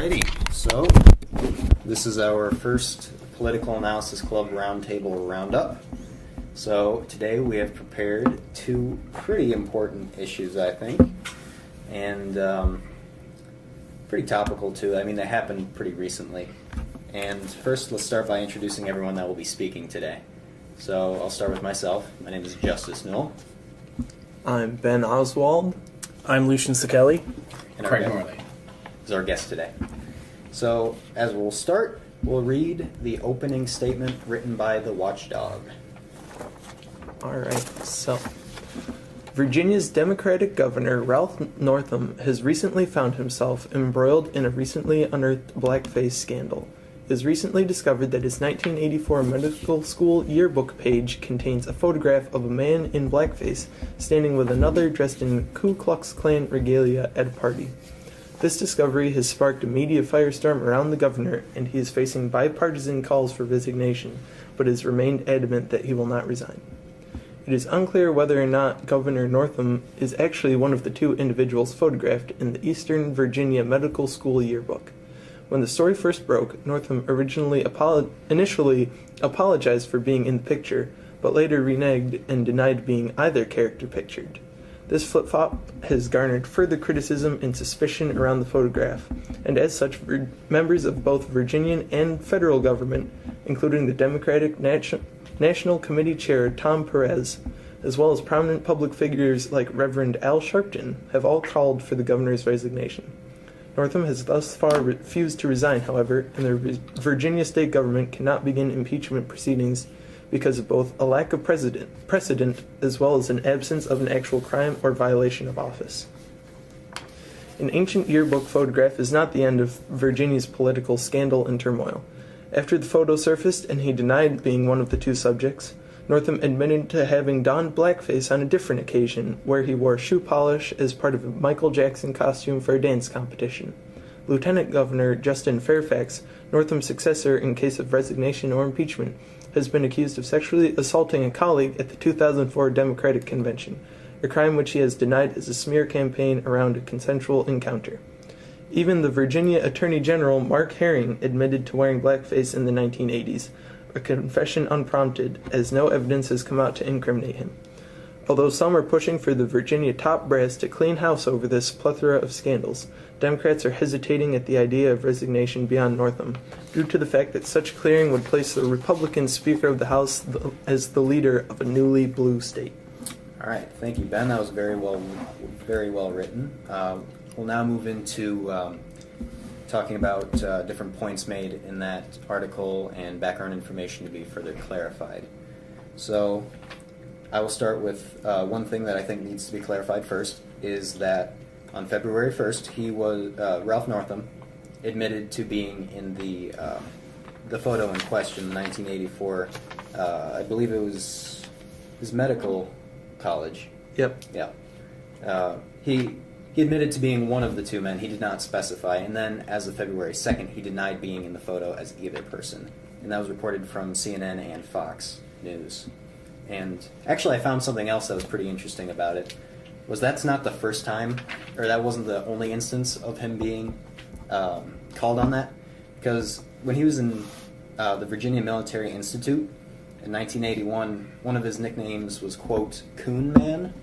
Alrighty, so this is our first Political Analysis Club Roundtable Roundup. So today we have prepared two pretty important issues, I think, and pretty topical too. I mean, they happened pretty recently. And first, let's start by introducing everyone that will be speaking today. So I'll start with myself. My name is Justice Newell. I'm Ben Oswald. I'm Lucian Sacheli. And Craig Morley is our guest today. So, as we'll start, we'll read the opening statement written by the watchdog. Alright, so Virginia's Democratic Governor Ralph Northam has recently found himself embroiled in a recently unearthed blackface scandal. It was recently discovered that his 1984 medical school yearbook page contains a photograph of a man in blackface standing with another dressed in Ku Klux Klan regalia at a party. This discovery has sparked a media firestorm around the governor, and he is facing bipartisan calls for resignation, but has remained adamant that he will not resign. It is unclear whether or not Governor Northam is actually one of the two individuals photographed in the Eastern Virginia Medical School yearbook. When the story first broke, Northam initially apologized for being in the picture, but later reneged and denied being either character pictured. This flip-flop has garnered further criticism and suspicion around the photograph, and as such, members of both Virginian and federal government, including the Democratic National Committee Chair Tom Perez, as well as prominent public figures like Reverend Al Sharpton, have all called for the governor's resignation. Northam has thus far refused to resign, however, and the Virginia state government cannot begin impeachment proceedings because of both a lack of precedent as well as an absence of an actual crime or violation of office. An ancient yearbook photograph is not the end of Virginia's political scandal and turmoil. After the photo surfaced and he denied being one of the two subjects, Northam admitted to having donned blackface on a different occasion, where he wore shoe polish as part of a Michael Jackson costume for a dance competition. Lieutenant Governor Justin Fairfax, Northam's successor in case of resignation or impeachment, has been accused of sexually assaulting a colleague at the 2004 Democratic Convention, a crime which he has denied as a smear campaign around a consensual encounter. Even the Virginia Attorney General Mark Herring admitted to wearing blackface in the 1980s, a confession unprompted, as no evidence has come out to incriminate him. Although some are pushing for the Virginia top brass to clean house over this plethora of scandals, Democrats are hesitating at the idea of resignation beyond Northam, due to the fact that such clearing would place the Republican Speaker of the House as the leader of a newly blue state. All right, thank you, Ben. That was very well written. We'll now move into talking about different points made in that article and background information to be further clarified. So I will start with one thing that I think needs to be clarified first, is that on February 1st, Ralph Northam admitted to being in the photo in question, 1984. I believe it was his medical college. Yep. Yeah. He admitted to being one of the two men. He did not specify. And then, as of February 2nd, he denied being in the photo as either person. And that was reported from CNN and Fox News. And actually, I found something else that was pretty interesting about it. That's not the first time, or that wasn't the only instance of him being called on that. Because when he was in the Virginia Military Institute in 1981, one of his nicknames was, quote, Coon Man.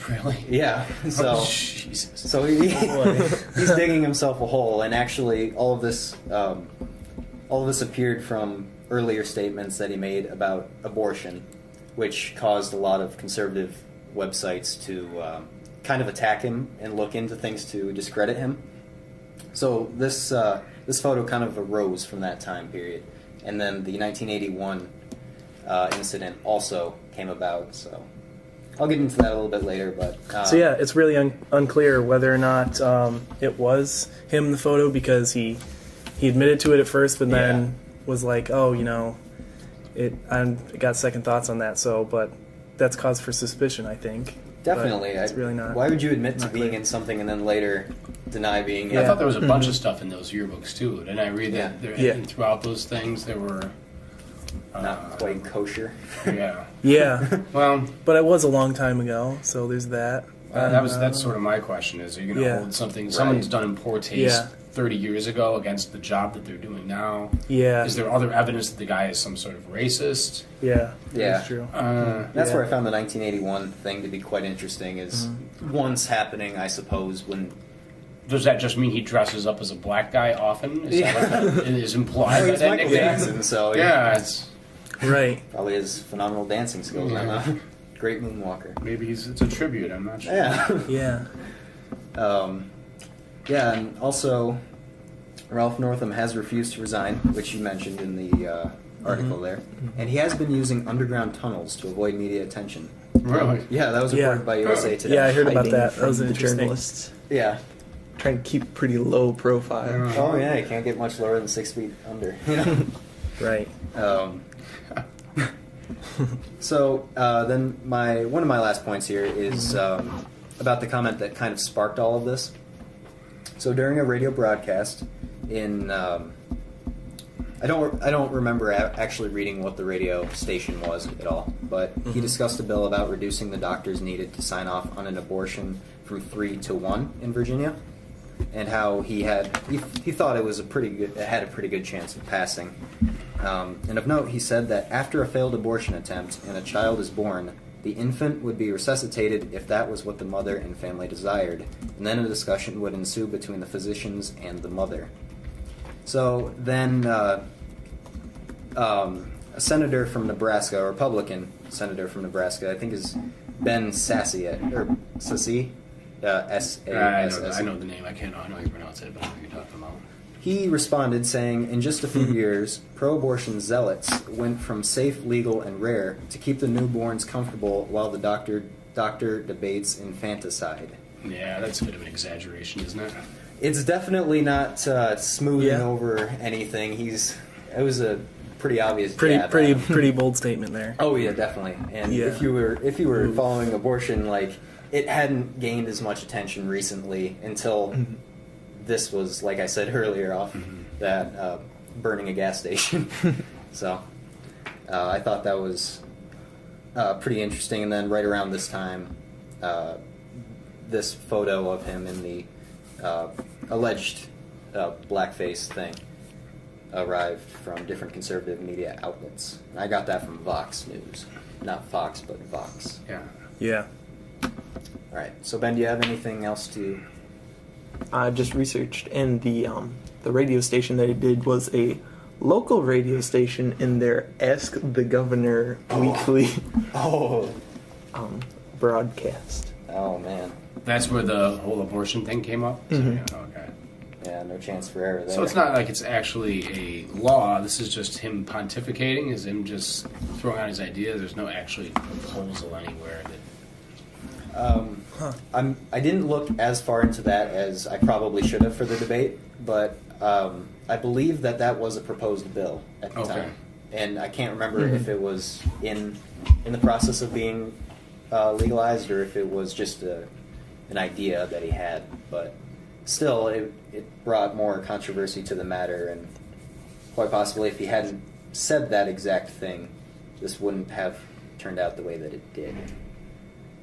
Really? Yeah. So, Jesus. So he's digging himself a hole, and actually, all of this appeared from earlier statements that he made about abortion, which caused a lot of conservative websites to kind of attack him and look into things to discredit him. So this photo kind of arose from that time period, and then the 1981 incident also came about. So I'll get into that a little bit later, but so yeah, it's really unclear whether or not it was him in the photo, because he admitted to it at first, but then was like, oh, I got second thoughts on that. So, but that's cause for suspicion, I think. Definitely, it's really not. Why would you admit to being clear. in something and then later deny being in? I thought there was a bunch of stuff in those yearbooks too. Didn't I read that? And throughout those things, there were not quite kosher. Yeah. Yeah. Well, but it was a long time ago, so there's that. That's sort of my question: is, are you going to hold something someone's done in poor taste 30 years ago against the job that they're doing now? Yeah. Is there other evidence that the guy is some sort of racist? Yeah. That's true. That's where I found the 1981 thing to be quite interesting. Is once happening, I suppose, when. Does that just mean he dresses up as a black guy often? Is that what is implied by that Michael nickname? Jackson, so it's right. Probably has phenomenal dancing skills. I'm a great moonwalker. Maybe it's a tribute. I'm not sure. Yeah. And also, Ralph Northam has refused to resign, which you mentioned in the article there, and he has been using underground tunnels to avoid media attention. Really? Yeah, that was reported by USA Today. Yeah, I heard about Hiding that. from That was the interesting. journalists. Yeah. Trying to keep pretty low profile. Oh yeah, you can't get much lower than 6 feet under. Right. So then one of my last points here is about the comment that kind of sparked all of this. So during a radio broadcast in I don't remember actually reading what the radio station was at all, but he discussed a bill about reducing the doctors needed to sign off on an abortion from 3 to 1 in Virginia, and how he thought it had a pretty good chance of passing. And of note, he said that after a failed abortion attempt and a child is born, the infant would be resuscitated if that was what the mother and family desired, and then a discussion would ensue between the physicians and the mother. So then a senator from Nebraska, a Republican senator from Nebraska, I think is Ben Sassy, or Sassy, S-A-S-S. I know the name. I know how you pronounce it, but I know what you're talking about. He responded saying, in just a few years, pro-abortion zealots went from safe, legal, and rare to keep the newborns comfortable while the doctor debates infanticide. Yeah, that's a bit of an exaggeration, isn't it? It's definitely not smoothing over anything. It was a pretty obvious jab. Pretty bold statement there. Oh yeah, definitely. And if you were following abortion, like, it hadn't gained as much attention recently until this was, like I said earlier, off that burning a gas station. So I thought that was pretty interesting. And then right around this time, this photo of him in the alleged blackface thing arrived from different conservative media outlets. And I got that from Vox News. Not Fox, but Vox. Yeah. All right. So, Ben, do you have anything else to... I just researched, and the radio station that I did was a local radio station in their Ask the Governor weekly broadcast. Oh, man. That's where the whole abortion thing came up? So, okay. Yeah, no chance for error there. So it's not like it's actually a law. This is just him pontificating, is him just throwing out his ideas. There's no actually proposal anywhere that... I didn't look as far into that as I probably should have for the debate, but I believe that was a proposed bill at the time, and I can't remember if it was in the process of being legalized or if it was just an idea that he had. But still, it brought more controversy to the matter, and quite possibly, if he hadn't said that exact thing, this wouldn't have turned out the way that it did.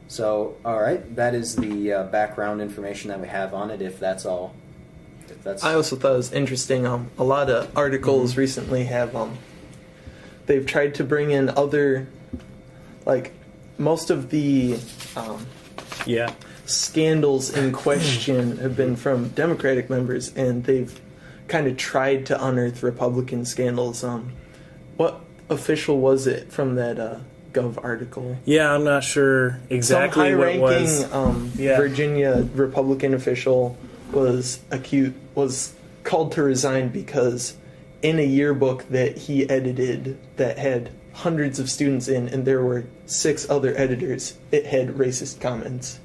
So, all right, that is the background information that we have on it, if that's all. I also thought it was interesting. A lot of articles recently have they've tried to bring in other, like, most of the scandals in question have been from Democratic members, and they've kind of tried to unearth Republican scandals. What official was it from that Gov article? Yeah, I'm not sure exactly Some what it was. high-ranking Virginia Republican official was called to resign because in a yearbook that he edited that had hundreds of students in, and there were 6 other editors, it had racist comments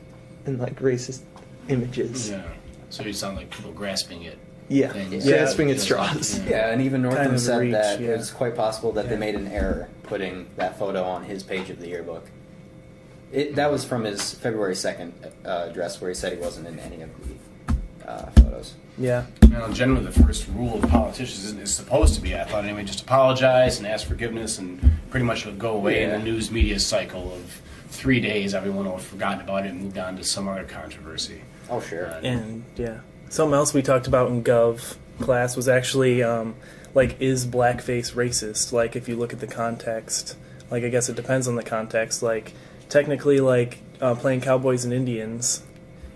and like racist images. Yeah. So you sound like people grasping it. Yeah, grasping at straws. Yeah, and even Northam Kind of said reach, that yeah. it's quite possible that they made an error putting that photo on his page of the yearbook. That was from his February 2nd address, where he said he wasn't in any of the photos. Yeah. Generally, the first rule of politicians is supposed to be, I thought anyway, just apologize and ask forgiveness, and pretty much it'll go away in the news media cycle of 3 days, everyone will have forgotten about it and moved on to some other controversy. Oh, sure. And yeah, something else we talked about in Gov class was actually is blackface racist? Like, if you look at the context, like, I guess it depends on the context. Like, technically, playing cowboys and Indians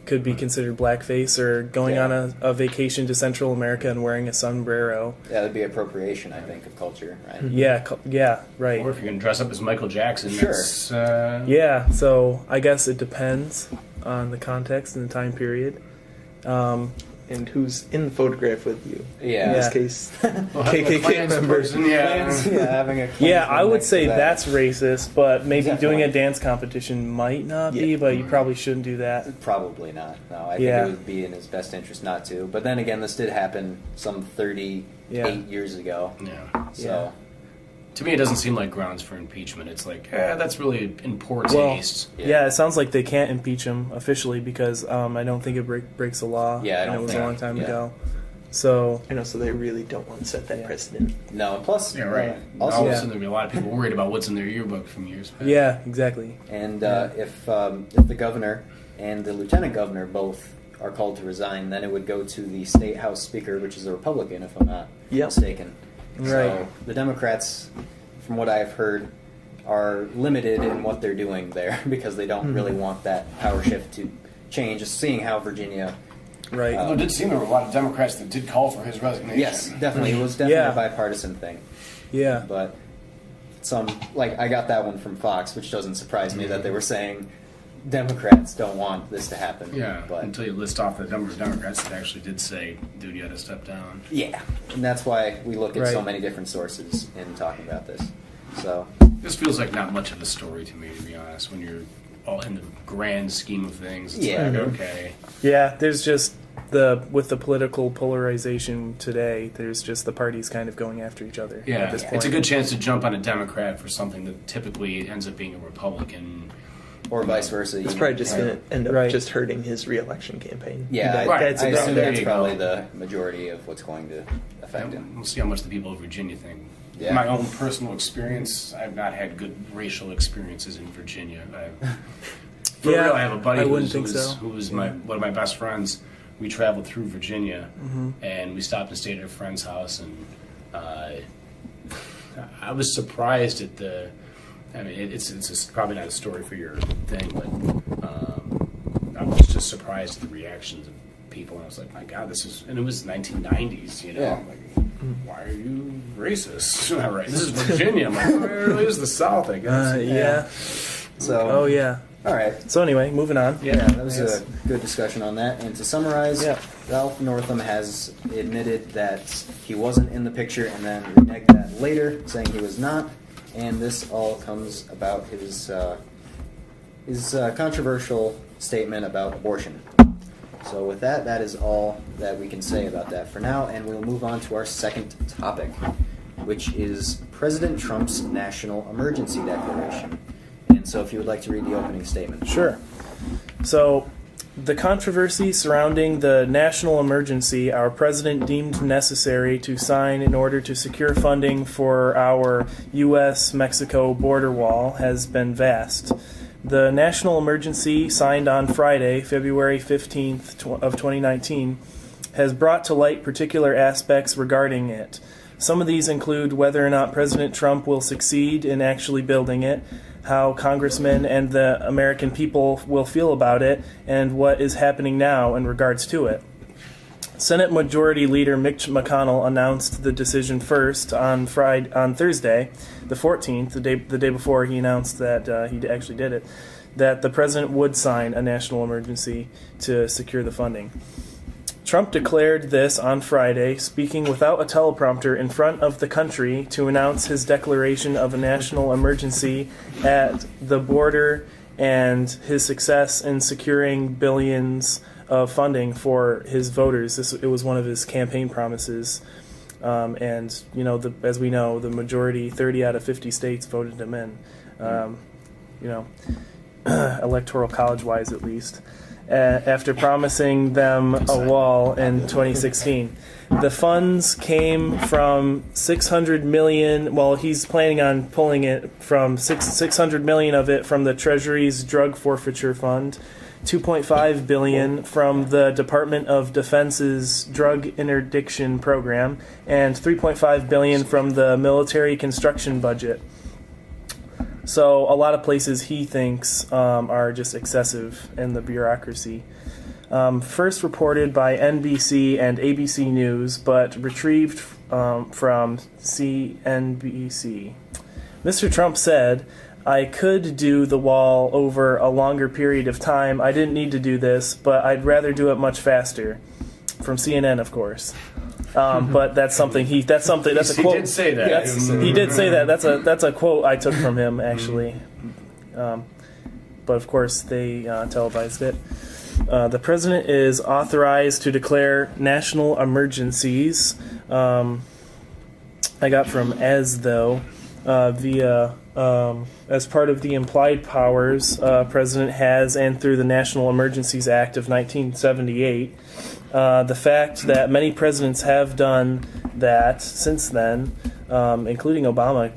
could be considered blackface, or going on a vacation to Central America and wearing a sombrero. Yeah, that'd be appropriation, I think, of culture, right? Yeah, right. Or if you're going to dress up as Michael Jackson, Sure. that's... Yeah, so I guess it depends on the context and the time period. And who's in the photograph with you? Yeah. In this Yeah. case, Well, having a KKK Klansman member. person, yeah. having a Yeah, I Klansman would next say to that. that's racist, but maybe doing Definitely. a dance competition might not be, Yeah. but you probably shouldn't do that. Probably not. No, I Yeah. think it would be in his best interest not to. But then again, this did happen some 38 years ago. Yeah. So, To me, it doesn't seem like grounds for impeachment. It's like, that's really in poor Well, taste. yeah. It sounds like they can't impeach him officially because I don't think it breaks the law. Yeah, I and don't it was think- a long time yeah. ago. So, So they really don't want to set that Yeah. precedent. no. Plus, Yeah, right. also, All of a Yeah. sudden, there'll be a lot of people worried about what's in their yearbook from years past. yeah, exactly. and if the governor and the lieutenant governor both are called to resign, then it would go to the state house speaker, which is a Republican, if I'm not Yep. mistaken. Right. So the Democrats, from what I've heard, are limited in what they're doing there because they don't really want that power shift to change. Just seeing how Virginia. Right. Although it did seem there were a lot of Democrats that did call for his resignation. Yes, definitely. It was definitely Yeah. a bipartisan thing. Yeah. But I got that one from Fox, which doesn't surprise me that they were saying Democrats don't want this to happen. Yeah, But until you list off the number of Democrats that actually did say, dude, you had to step down. yeah, and that's why we look at so Right. many different sources in talking about this. So This feels like not much of a story to me, to be honest, when you're all in the grand scheme of things. It's Yeah. like, okay. Yeah, there's just with the political polarization today, there's just the parties kind of going after each other Yeah, at this point. it's a good chance to jump on a Democrat for something that typically ends up being a Republican. or vice versa. It's even. probably just going to end up Right. just hurting his reelection campaign. Yeah, That- right. that's I about assume it. There that's you probably go. the majority of what's going to affect him. We'll see how much the people of Virginia think. Yeah. My own personal experience, I've not had good racial experiences in Virginia. For Yeah, real, I have a buddy I who wouldn't was, think so. who was one of my best friends. We traveled through Virginia, Mm-hmm. and we stopped and stayed at a friend's house, and I was surprised at the. I mean, it's probably not a story for your thing, but I was just surprised at the reactions of people, and I was like, my God, this is, and it was 1990s, you know. Yeah. I'm like, why are you racist? Not right. This is Virginia. I'm like, well, it really is the South, I guess. Yeah. So, Oh, yeah. all right. So anyway, moving on. Yeah, that was a good discussion on that. And to summarize, Yeah. Ralph Northam has admitted that he wasn't in the picture and then reneged that later, saying he was not. And this all comes about his controversial statement about abortion. So with that, that is all that we can say about that for now. And we'll move on to our second topic, which is President Trump's national emergency declaration. And so if you would like to read the opening statement. Sure. So, the controversy surrounding the national emergency our president deemed necessary to sign in order to secure funding for our U.S.-Mexico border wall has been vast. The national emergency, signed on Friday, February 15th of 2019, has brought to light particular aspects regarding it. Some of these include whether or not President Trump will succeed in actually building it, how congressmen and the American people will feel about it, and what is happening now in regards to it. Senate Majority Leader Mitch McConnell announced the decision first on Thursday, the 14th, the day before he announced that he actually did it, that the president would sign a national emergency to secure the funding. Trump declared this on Friday, speaking without a teleprompter in front of the country to announce his declaration of a national emergency at the border and his success in securing billions of funding for his voters. It was one of his campaign promises. And, as we know, the majority, 30 out of 50 states voted him in, electoral college-wise at least. after promising them a wall in 2016. The funds came from 600 million. Well, he's planning on pulling it from 600 million of it from the Treasury's drug forfeiture fund, 2.5 billion from the Department of Defense's drug interdiction program, and 3.5 billion from the military construction budget. So a lot of places he thinks are just excessive in the bureaucracy. First reported by NBC and ABC News, but retrieved from CNBC. Mr. Trump said, "I could do the wall over a longer period of time. I didn't need to do this, but I'd rather do it much faster." From CNN, of course. But that's something that's a quote. He did say that. He did say that. That's a quote I took from him, actually. But of course they televised it. The president is authorized to declare national emergencies. I got from ASTHO via as part of the implied powers president has, and through the National Emergencies Act of 1978. The fact that many presidents have done that since then, including Obama,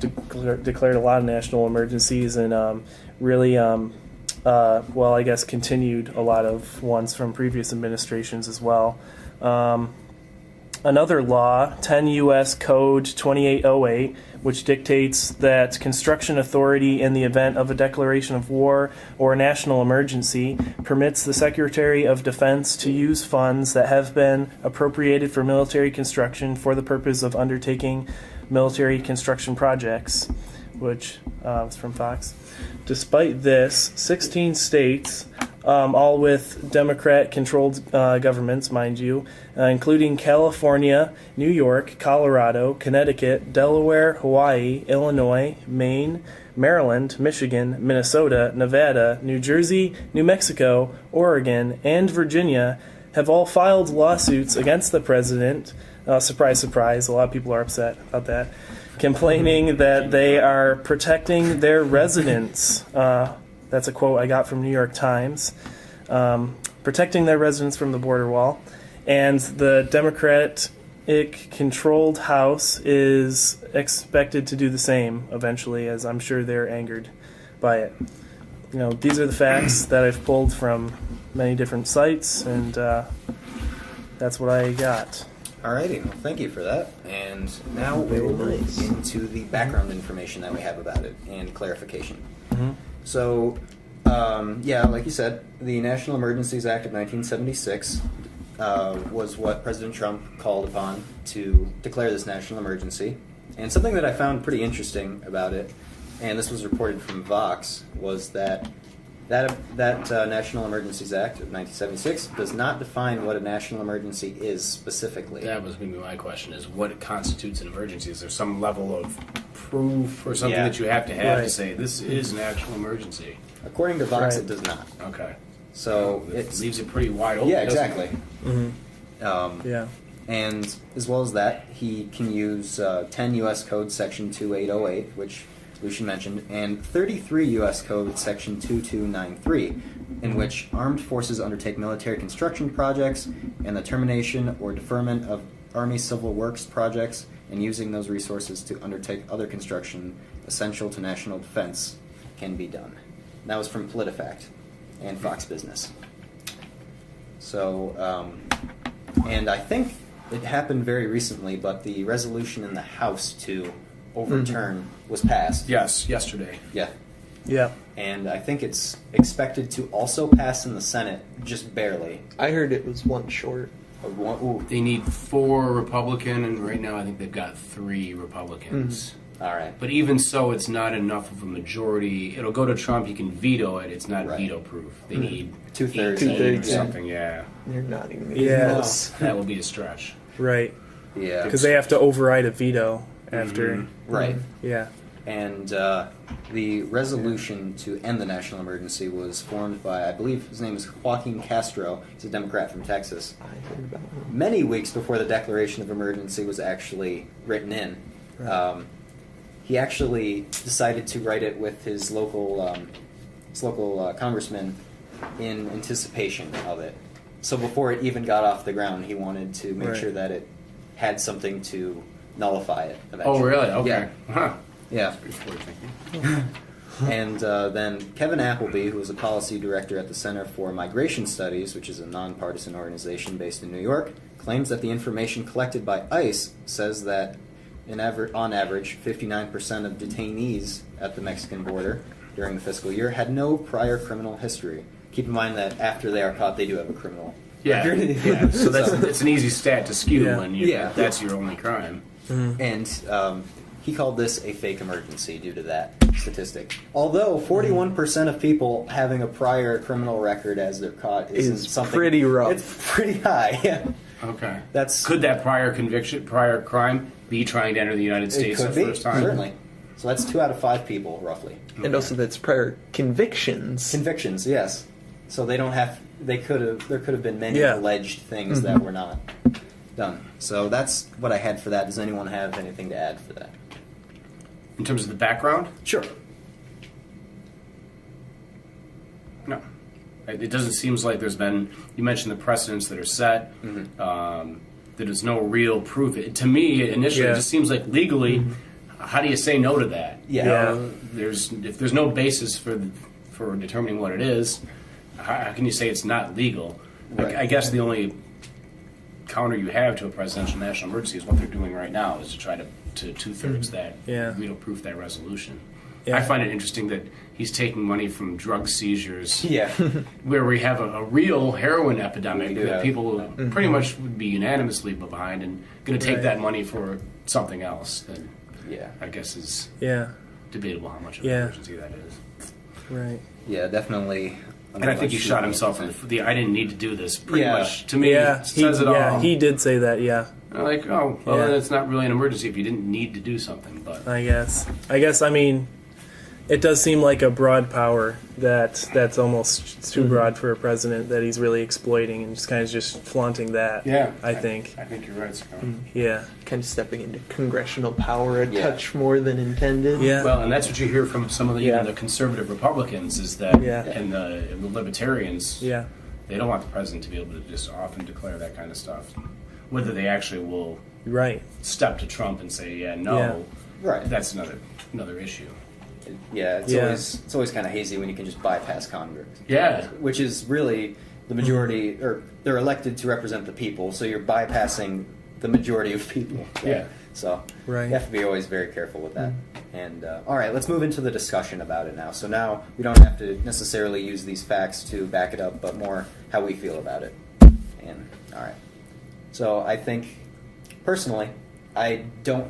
declared a lot of national emergencies and really, I guess continued a lot of ones from previous administrations as well. Another law, 10 U.S. Code 2808, which dictates that construction authority in the event of a declaration of war or national emergency permits the Secretary of Defense to use funds that have been appropriated for military construction for the purpose of undertaking military construction projects, which is from Fox. Despite this, 16 states, all with Democrat-controlled governments, mind you, including California, New York, Colorado, Connecticut, Delaware, Hawaii, Illinois, Maine, Maryland, Michigan, Minnesota, Nevada, New Jersey, New Mexico, Oregon, and Virginia, have all filed lawsuits against the president. Surprise, surprise, a lot of people are upset about that, complaining that they are protecting their residents. That's a quote I got from New York Times. Protecting their residents from the border wall. And the Democratic-controlled House is expected to do the same eventually, as I'm sure they're angered by it. You know, these are the facts that I've pulled from many different sites, and that's what I got. Alrighty, well, thank you for that. And now we will move into the background information that we have about it and clarification. Mm-hmm. So, like you said, the National Emergencies Act of 1976 was what President Trump called upon to declare this national emergency. And something that I found pretty interesting about it, and this was reported from Vox, was that National Emergencies Act of 1976 does not define what a national emergency is specifically. That was going to be my question, is what constitutes an emergency? Is there some level of proof or something that you have to say this is an actual emergency? According to Vox, it does not. Okay. So it leaves it pretty wide open. Yeah, exactly. Mm-hmm. And as well as that, he can use 10 U.S. Code Section 2808, which Lucian mentioned, and 33 U.S. Code Section 2293, in which armed forces undertake military construction projects and the termination or deferment of Army Civil Works projects and using those resources to undertake other construction essential to national defense can be done. And that was from PolitiFact and Fox Business. So, and I think it happened very recently, but the resolution in the House to overturn was passed. Yes, yesterday. Yeah. Yeah. And I think it's expected to also pass in the Senate, just barely. I heard it was one short. They need 4 Republican, and right now I think they've got 3 Republicans. All right. But even so, it's not enough of a majority. It'll go to Trump. He can veto it. It's not veto-proof. They need 2/3 2/3 or something, yeah. You're not even close. That will be a stretch. Right. Yeah. Because they have to override a veto after. Right. Yeah. And the resolution to end the national emergency was formed by, I believe his name is Joaquin Castro. He's a Democrat from Texas. I heard about it. Many weeks before the declaration of emergency was actually written in. Right. He actually decided to write it with his local congressman in anticipation of it. So before it even got off the ground, he wanted to make Right. sure that it had something to nullify it eventually. Oh, really? Okay. Yeah. Huh. Yeah. Pretty forward thinking. And then Kevin Appleby, who is a policy director at the Center for Migration Studies, which is a nonpartisan organization based in New York, claims that the information collected by ICE says that on average, 59% of detainees at the Mexican border during the fiscal year had no prior criminal history. Keep in mind that after they are caught, they do have a criminal Yeah. record. Yeah. So it's an easy stat to skew Yeah. when Yeah. that's your only crime. And he called this a fake emergency due to that statistic. Although 41% of people having a prior criminal record as they're caught isn't Is something pretty rough. It's pretty high. Yeah. Okay. That's Could that prior crime be trying to enter the United it States could the be first time? certainly. So that's 2 out of 5 people roughly. And also that's prior convictions. Convictions, yes. So they don't have. There could have been many Yeah. alleged things that were not done. So that's what I had for that. Does anyone have anything to add for that? In terms of the background? Sure. No. It doesn't seem like there's been. You mentioned the precedents that are set. That there's no real proof. To me, initially, Yeah. it just seems like legally, how do you say no to that? Yeah. You know, if there's no basis for determining what it is, how can you say it's not legal? Right. I guess the only counter you have to a presidential national emergency is what they're doing right now, is to try to 2/3 that Yeah. real proof that resolution. Yeah. I find it interesting that he's taking money from drug seizures, Yeah. where we have a real heroin epidemic We do that have. people pretty much would be unanimously behind, and going to take Right. that money for something else. That Yeah. I guess is Yeah, debatable how much of an Yeah. emergency that is. right. Yeah. Definitely. And I think he shot himself in the I didn't need to do this. Pretty Yeah. much to me, Yeah, says it all. he did say that. Yeah, I'm like, oh, well, Yeah. then it's not really an emergency if you didn't need to do something. But I guess. I mean, it does seem like a broad power that's almost too broad for a president that he's really exploiting and just kind of just flaunting that. I think. I think you're right, Scott. Yeah. Kind of stepping into congressional power a Yeah. touch more than intended. Yeah. Well, and that's what you hear from some of the, Yeah. even the conservative Republicans is that, Yeah. and the libertarians, Yeah. they don't want the president to be able to just often declare that kind of stuff. Whether they actually will Right. step to Trump and say, yeah, no, Yeah. Right. that's another issue. Yeah. It's Yeah. always kind of hazy when you can just bypass Congress. Yeah. Which is really the majority, or they're elected to represent the people. So you're bypassing the majority of people. Yeah. So Right. you have to be always very careful with that. And all right, let's move into the discussion about it now. So now we don't have to necessarily use these facts to back it up, but more how we feel about it. And all right, so I think personally, I don't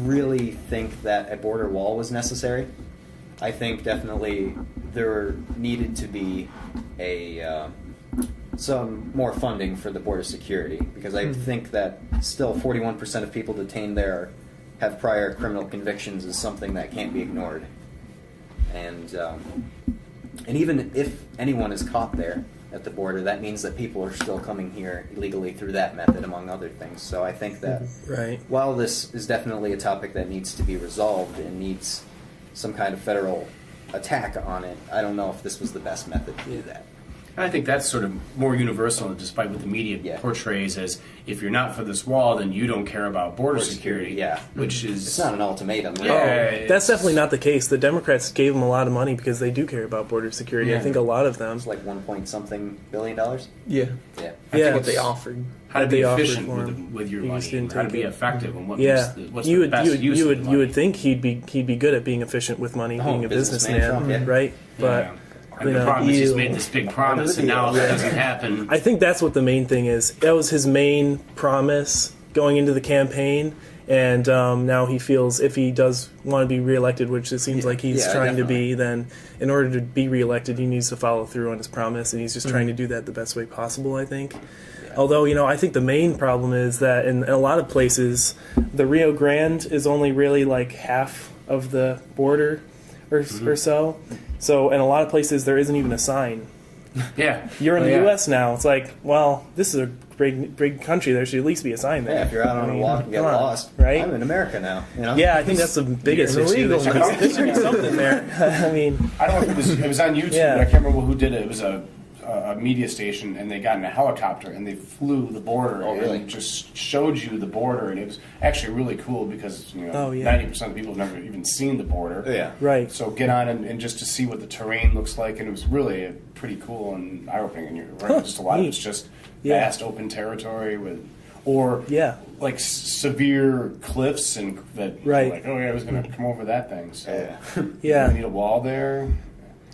really think that a border wall was necessary. I think definitely there needed to be some more funding for the border security, because I think that still 41% of people detained there have prior criminal convictions is something that can't be ignored. And even if anyone is caught there at the border, that means that people are still coming here illegally through that method, among other things. So I think that Right. while this is definitely a topic that needs to be resolved and needs some kind of federal attack on it, I don't know if this was the best method to do that. And I think that's sort of more universal, despite what the media Yeah. portrays as, if you're not for this wall, then you don't care about border security. Yeah. Which is... It's not an ultimatum. Yeah. Oh, that's definitely not the case. The Democrats gave them a lot of money because they do care about border security. Yeah. I think a lot of them. It's like 1 billion. Yeah. Yeah. Yeah. What they offered. How to What be they offered efficient for with, him. with your He money, just didn't and how to take be it. effective, and what's Yeah, the best use of the money. you would think he'd be good at being efficient with money, Oh, being a businessman businessman, Trump, yeah. right? But Yeah. And you the know, problem is he's you- made this big promise, and now if Yeah. that doesn't happen, I think that's what the main thing is. That was his main promise going into the campaign, and now he feels if he does want to be reelected, which it seems like he's Yeah, trying to definitely. be, then in order to be reelected, he needs to follow through on his promise, and he's just trying to do that the best way possible, I think. Although, I think the main problem is that in a lot of places, the Rio Grande is only really like half of the border or so. So in a lot of places, there isn't even a sign. yeah, You're in Oh, the yeah. U.S. now. It's like, well, this is a big country. There should at least be a sign there. Yeah, if you're out on I a mean, walk and get come on, lost, right? I'm in America now. Yeah, I think that's the biggest You're issue. illegal There should be something there. I mean, I don't know if it was on YouTube. Yeah. But I can't remember who did it. It was a a media station, and they got in a helicopter and they flew the border and just showed you the border, and it was actually really cool because 90% of people have never even seen the border. Yeah. Right. So get on and just to see what the terrain looks like, and it was really pretty cool and eye-opening. And you're right, just a lot of it's just vast open territory like severe cliffs and that like, oh yeah, I was going to come over that thing. So you need a wall there.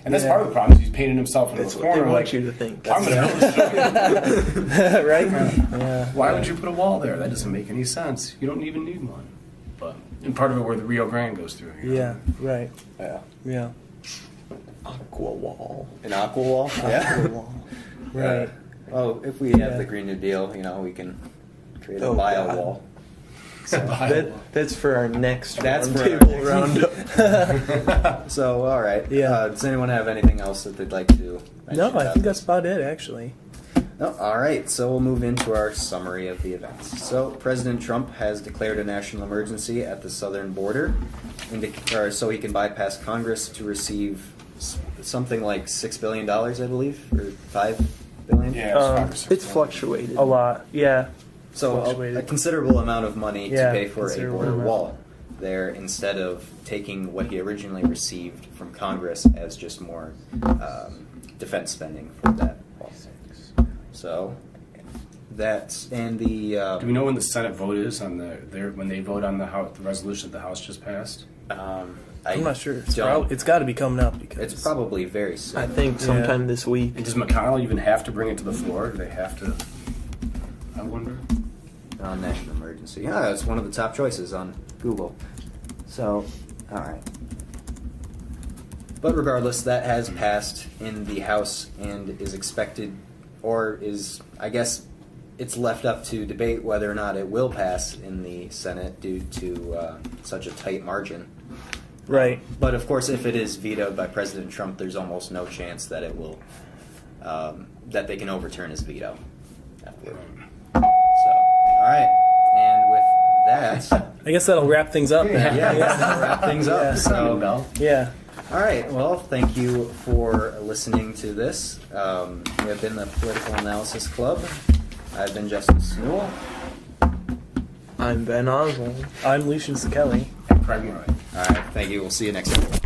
And that's part of the problem. Is he's painted himself into That's a what corner. they want you to think. I'm going to Right? Yeah. Why would you put a wall there? That doesn't make any sense. You don't even need one. But and part of it where the Rio Grande goes through. Yeah. Right. Yeah. Yeah. Aqua wall. An aqua wall? Yeah. Right. Well, if we have the Green New Deal, we can create a bio God. wall. That's for our next That's for roundtable our roundup. So, all right. Yeah. Does anyone have anything else that they'd like to mention? No, I about think this? that's about it, actually. No, all right, so we'll move into our summary of the events. So, President Trump has declared a national emergency at the southern border, so he can bypass Congress to receive something like $6 billion, I believe, or $5 billion. Yeah, It's fluctuated. A lot. Yeah. So, a considerable amount of money to pay for a considerable border amount. wall there, instead of taking what he originally received from Congress as just more defense spending for that wall. So that's and the. Do we know when the Senate vote is on when they vote on the resolution that the House just passed? I'm not sure. It's got to be coming up because It's probably very soon. I think sometime this week. And does McConnell even have to bring it to the floor? Do they have to? I wonder. On national emergency. Yeah, it's one of the top choices on Google. So, all right. But regardless, that has passed in the House and is expected, or is, I guess, it's left up to debate whether or not it will pass in the Senate due to such a tight margin. right. But of course, if it is vetoed by President Trump, there's almost no chance that it will, that they can overturn his veto afterward. So, all right, and with that, I guess that'll wrap things up. Then. that'll wrap things up. Yeah. So, Yeah. all right. Well, thank you for listening to this. We have been the Political Analysis Club. I've been Justice Newell. I'm Ben Oswald. I'm Lucian Sacheli. Craig Morley. All right. Thank you. We'll see you next time.